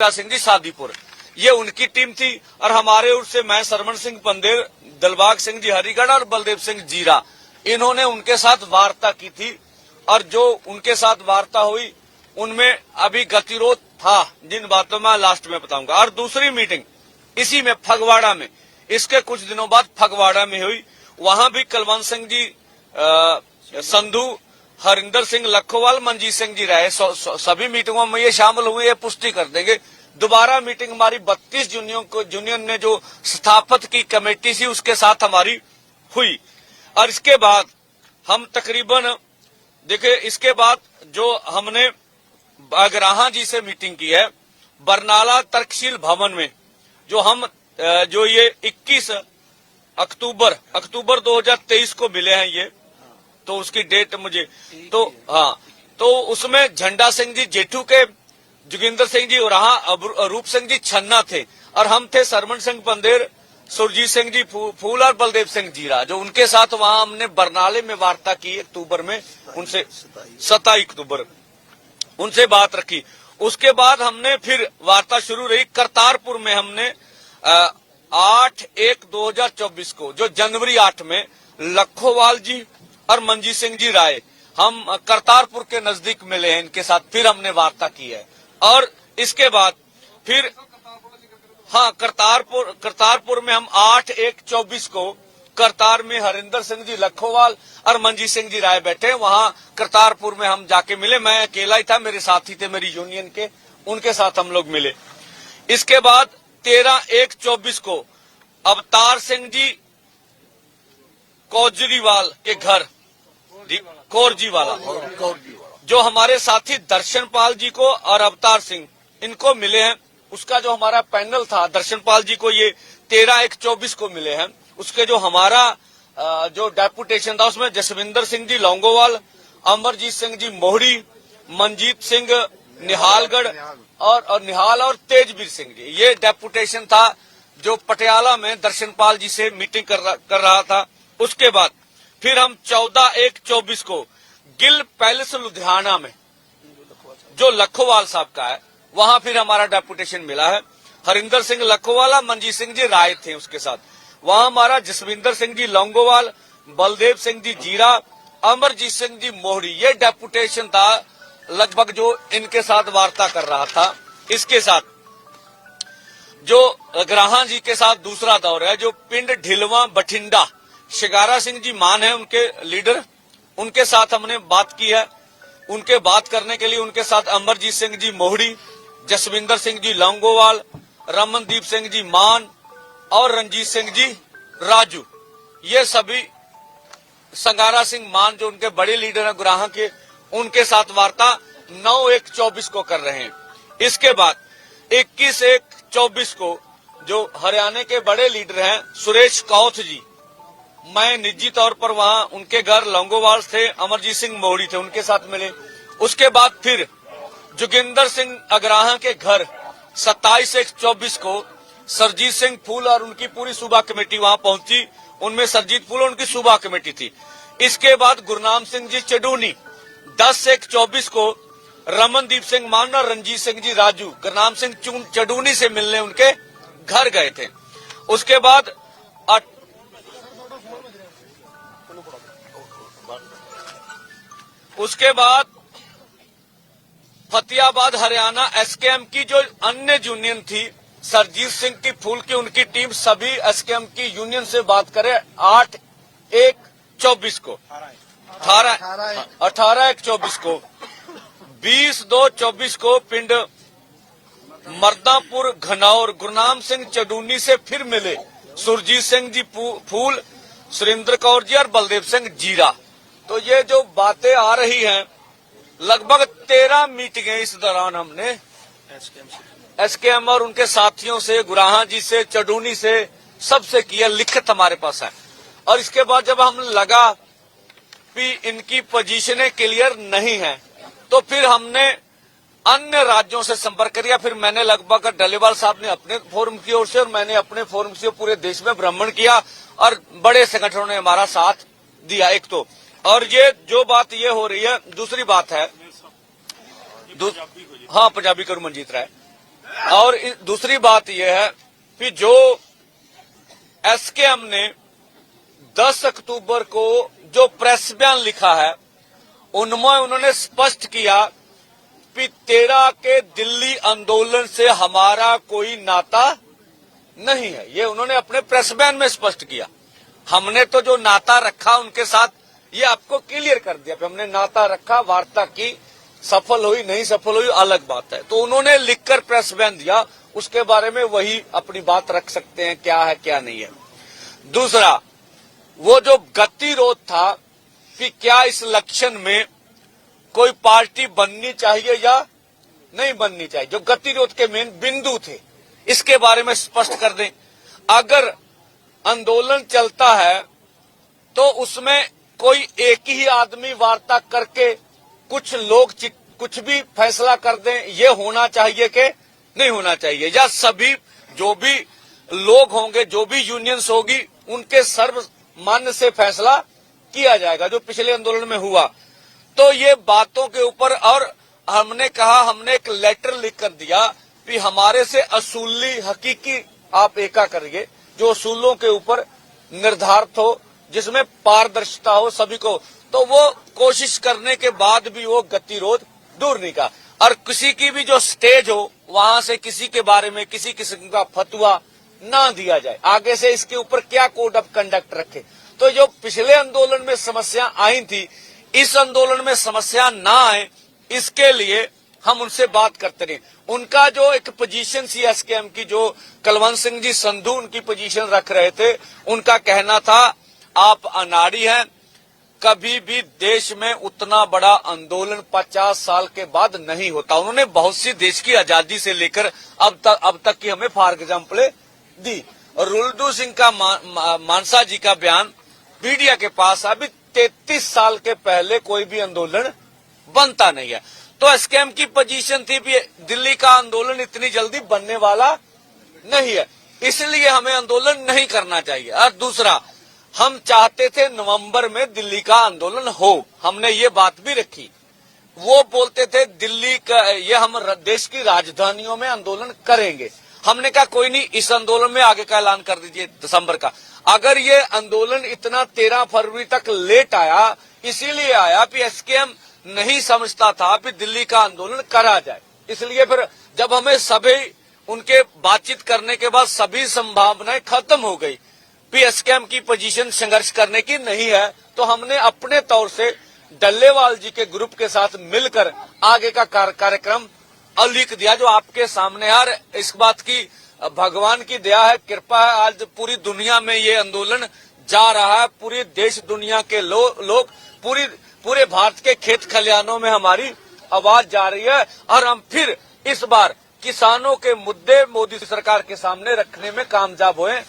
सिंह जी शादीपुर, ये उनकी टीम थी। और हमारे ओर से मैं सरमन सिंह पंदेर, दिलबाग सिंह जी हरिगढ़ और बलदेव सिंह जीरा, इन्होंने उनके साथ वार्ता की थी। और जो उनके साथ वार्ता हुई उनमें अभी गतिरोध था, जिन बातों में लास्ट में बताऊंगा। और दूसरी मीटिंग इसी में फगवाड़ा में, इसके कुछ दिनों बाद फगवाड़ा में हुई। वहां भी कुलवंत सिंह जी संधू, हरिंदर सिंह लखोवाल, मनजीत सिंह जी रहे। सभी मीटिंगों में ये शामिल हुए, ये पुष्टि कर देंगे। दोबारा मीटिंग हमारी 32 यूनियन ने जो स्थापित की कमेटी थी उसके साथ हमारी हुई। और इसके बाद हम तकरीबन देखिए, इसके बाद जो हमने अग्राहा जी से मीटिंग की है बरनाला तर्कशील भवन में, जो ये 21 अक्टूबर 2023 को मिले हैं ये, तो उसकी डेट मुझे तो हाँ, तो उसमें झंडा सिंह जी जेठू के, जोगिंदर सिंह जी उराहा, रूप सिंह जी छन्ना थे, और हम थे सरमन सिंह पंदेर, सुरजीत सिंह जी फूल और बलदेव सिंह जीरा, जो उनके साथ वहां हमने बरनाले में वार्ता की अक्टूबर में, उनसे 27 अक्टूबर उनसे बात रखी। उसके बाद हमने फिर वार्ता शुरू रही करतारपुर में। हमने 8/1/2024 को, जो जनवरी 8 में लखोवाल जी और मनजीत सिंह जी राय, हम करतारपुर के नजदीक मिले हैं, इनके साथ फिर हमने वार्ता की है। और इसके बाद फिर हाँ, करतारपुर में हम 8/1/24 को करतार में हरिंदर सिंह जी लखोवाल और मनजीत सिंह जी राय बैठे। वहां करतारपुर में हम जाके मिले। मैं अकेला ही था, मेरे साथी थे मेरी यूनियन के, उनके साथ हम लोग मिले। इसके बाद 13/1/24 को अवतार सिंह जी कोजरीवाल के घर, कोरजीवाला, जो हमारे साथी दर्शनपाल जी को और अवतार सिंह, इनको मिले हैं। उसका जो हमारा पैनल था, दर्शनपाल जी को ये 13/1/24 को मिले हैं। उसके जो हमारा जो डेपुटेशन था उसमें जसविंदर सिंह जी लौंगोवाल, अमरजीत सिंह जी मोहड़ी, मनजीत सिंह निहालगढ़ और निहाल और तेजवीर सिंह जी, ये डेपुटेशन था जो पटियाला में दर्शनपाल जी से मीटिंग कर रहा था। उसके बाद फिर हम 14/1/24 को गिल पैलेस लुधियाना में, जो लखोवाल साहब का है, वहां फिर हमारा डेपुटेशन मिला है। हरिंदर सिंह लखोवाला, मनजीत सिंह जी राय थे उसके साथ। वहां हमारा जसविंदर सिंह जी लौंगोवाल, बलदेव सिंह जी जीरा, अमरजीत सिंह जी मोहड़ी, ये डेपुटेशन था लगभग जो इनके साथ वार्ता कर रहा था। इसके साथ जो अग्राहा जी के साथ दूसरा दौर है, जो पिंड ढिलवा बठिंडा, शिगारा सिंह जी मान है उनके लीडर, उनके साथ हमने बात की है। उनके बात करने के लिए उनके साथ अमरजीत सिंह जी मोहड़ी, जसविंदर सिंह जी लौंगोवाल, रमनदीप सिंह जी मान और रंजीत सिंह जी राजू, ये सभी, संगारा सिंह मान जो उनके बड़े लीडर हैं गुराहा के, उनके साथ वार्ता 9/1/24 को कर रहे हैं। इसके बाद 21/1/24 को जो हरियाणा के बड़े लीडर हैं सुरेश कौथ जी, मैं निजी तौर पर वहां उनके घर लौंगोवाल थे, अमरजीत सिंह मोहड़ी थे, उनके साथ मिले। उसके बाद फिर जोगिंदर सिंह अग्राहा के घर 27/1/24 को सरजीत सिंह फूल और उनकी पूरी सूबा कमेटी वहां पहुंची। उनमें सरजीत फूल और उनकी सूबा कमेटी थी। इसके बाद गुरनाम सिंह जी चडूनी 10/1/24 को रमनदीप सिंह मान और रंजीत सिंह जी राजू गुरनाम सिंह चडूनी से मिलने उनके घर गए थे। उसके बाद फतेहाबाद हरियाणा एसकेएम की जो अन्य यूनियन थी, सरजीत सिंह की फूल की उनकी टीम, सभी एसकेएम की यूनियन से बात करें 8/1/24 को, 18/1/24 को, 20/2/24 को पिंड मर्दापुर घनौर गुरनाम सिंह चडूनी से फिर मिले सुरजीत सिंह जी फूल, सुरेंद्र कौर जी और बलदेव सिंह जीरा। तो ये जो बातें आ रही हैं, लगभग 13 मीटिंगें इस दौरान हमने एसकेएम और उनके साथियों से, गुराहा जी से, चडूनी से, सबसे किया, लिखित हमारे पास है। और इसके बाद जब हम लगा कि इनकी पोजीशनें क्लियर नहीं है, तो फिर हमने अन्य राज्यों से संपर्क किया। फिर मैंने लगभग डलेवाल साहब ने अपने फोरम की ओर से और मैंने अपने फोरम से पूरे देश में भ्रमण किया और बड़े संगठनों ने हमारा साथ दिया। एक तो, और ये जो बात ये हो रही है, दूसरी बात है हाँ पंजाबी करू मनजीत राय, और दूसरी बात यह है कि जो एसकेएम ने 10 अक्टूबर को जो प्रेस बयान लिखा है उनमें उन्होंने स्पष्ट किया कि 13 के दिल्ली आंदोलन से हमारा कोई नाता नहीं है। ये उन्होंने अपने प्रेस बयान में स्पष्ट किया। हमने तो जो नाता रखा उनके साथ ये आपको क्लियर कर दिया कि हमने नाता रखा, वार्ता की, सफल हुई नहीं सफल हुई अलग बात है। तो उन्होंने लिखकर प्रेस बयान दिया, उसके बारे में वही अपनी बात रख सकते हैं क्या है क्या नहीं है। दूसरा, वो जो गतिरोध था कि क्या इस इलेक्शन में कोई पार्टी बननी चाहिए या नहीं बननी चाहिए, जो गतिरोध के मेन बिंदु थे, इसके बारे में स्पष्ट कर दें। अगर आंदोलन चलता है तो उसमें कोई एक ही आदमी वार्ता करके कुछ लोग कुछ भी फैसला कर दें, ये होना चाहिए कि नहीं होना चाहिए, या सभी जो भी लोग होंगे, जो भी यूनियंस होगी, उनके सर्वमान्य से फैसला किया जाएगा, जो पिछले आंदोलन में हुआ। तो ये बातों के ऊपर, और हमने कहा, हमने एक लेटर लिख कर दिया कि हमारे से असूली हकीकी आप एका करिए, जो असूलों के ऊपर निर्धारित हो, जिसमें पारदर्शिता हो सभी को। तो वो कोशिश करने के बाद भी वो गतिरोध दूर नहीं का, और किसी की भी जो स्टेज हो वहां से किसी के बारे में किसी किस्म का फतवा ना दिया जाए, आगे से इसके ऊपर क्या कोड ऑफ कंडक्ट रखे। तो जो पिछले आंदोलन में समस्या आई थी, इस आंदोलन में समस्या ना आए, इसके लिए हम उनसे बात करते रहे। उनका जो एक पोजीशन सी एसकेएम की, जो कुलवंत सिंह जी संधू उनकी पोजीशन रख रहे थे, उनका कहना था आप अनाड़ी हैं, कभी भी देश में उतना बड़ा आंदोलन 50 साल के बाद नहीं होता। उन्होंने बहुत सी देश की आजादी से लेकर अब तक की हमें फॉर एग्जाम्पल दी। और रुलदू सिंह का मानसा जी का बयान मीडिया के पास, अभी 33 साल के पहले कोई भी आंदोलन बनता नहीं है। तो एसकेएम की पोजीशन थी भी दिल्ली का आंदोलन इतनी जल्दी बनने वाला नहीं है, इसलिए हमें आंदोलन नहीं करना चाहिए। और दूसरा, हम चाहते थे नवंबर में दिल्ली का आंदोलन हो, हमने ये बात भी रखी। वो बोलते थे दिल्ली का, ये हम देश की राजधानियों में आंदोलन करेंगे। हमने कहा कोई नहीं, इस आंदोलन में आगे का ऐलान कर दीजिए दिसंबर का। अगर ये आंदोलन इतना 13 फरवरी तक लेट आया, इसीलिए आया कि एसकेएम नहीं समझता था कि दिल्ली का आंदोलन करा जाए। इसलिए फिर जब हमें सभी उनके बातचीत करने के बाद सभी संभावनाएं खत्म हो गई, एसकेएम की पोजीशन संघर्ष करने की नहीं है, तो हमने अपने तौर से डल्लेवाल जी के ग्रुप के साथ मिलकर आगे का कार्यक्रम लिख दिया, जो आपके सामने। यार इस बात की भगवान की दया है, कृपा है, आज पूरी दुनिया में ये आंदोलन जा रहा है। पूरी देश दुनिया के लोग पूरे भारत के खेत खलिहानों में हमारी आवाज जा रही है, और हम फिर इस बार किसानों के मुद्दे मोदी सरकार के सामने रखने में कामयाब हुए।